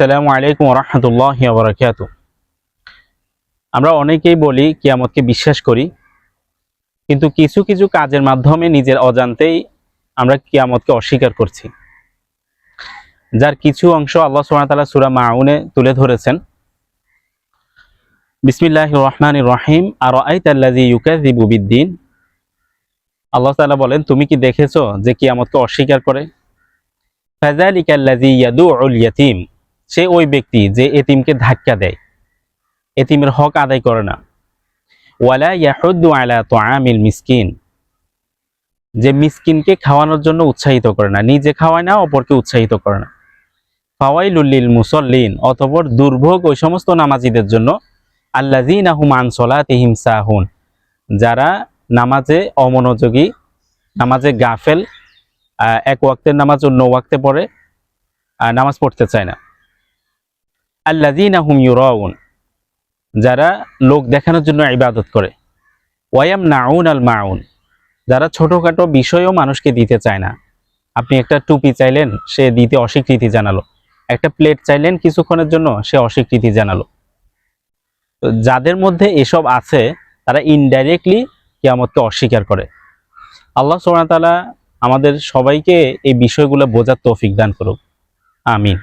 আসসালামু আলাইকুম ওয়া রাহমাতুল্লাহি ওয়া বারাকাতুহু। আমরা অনেকেই বলি কিয়ামতকে বিশ্বাস করি, কিন্তু কিছু কিছু কাজের মাধ্যমে নিজের অজান্তেই আমরা কিয়ামতকে অস্বীকার করছি। যার কিছু অংশ আল্লাহ সুবহানাহু ওয়া তাআলা সূরা মাউনে তুলে ধরেছেন। বিসমিল্লাহির রহমানির রহিম, আরাআইতাল্লাযী ইউকাযযিবু বিদ্দীন। আল্লাহ তাআলা বলেন, তুমি কি দেখেছো যে কিয়ামতকে অস্বীকার করে? ফাযালিকাল্লাযী ইয়াদুউল ইয়াতীম, সে ওই ব্যক্তি যে এতিমকে ধাক্কা দেয়, এতিমের হক আদায় করে না। ওয়ালা ইয়াহুদ্দু আলা তুআমিল মিসকিন, যে মিসকিনকে খাওয়ানোর জন্য উৎসাহিত করে না, নিজে খাওয়ায় না, অপরকে উৎসাহিত করে না। ফাওয়াইলুল লিল মুসাল্লিন, অতঃপর দুর্ভোগ ওই সমস্ত নামাজীদের জন্য, আল্লাযীনা হুম আন সলাতিহিম সাহুন, যারা নামাজে অমনোযোগী, নামাজে গাফেল, এক ওয়াক্তের নামাজ অন্য ওয়াক্তে পড়ে, নামাজ পড়তে চায় না। আল্লাযীনা হুম ইউরাউন, যারা লোক দেখানোর জন্য ইবাদত করে। ওয়ায়ামনাউন আল মাউন, যারা ছোটখাটো বিষয়ও মানুষকে দিতে চায় না। আপনি একটা টুপি চাইলেন, সে দিতে অস্বীকৃতি জানালো। একটা প্লেট চাইলেন কিছুক্ষণের জন্য, সে অস্বীকৃতি জানালো। তো যাদের মধ্যে এসব আছে, তারা ইনডাইরেক্টলি কিয়ামতকে অস্বীকার করে। আল্লাহ সুবহানাহু ওয়া তাআলা আমাদের সবাইকে এই বিষয়গুলো বোঝার তৌফিক দান করুক। আমিন।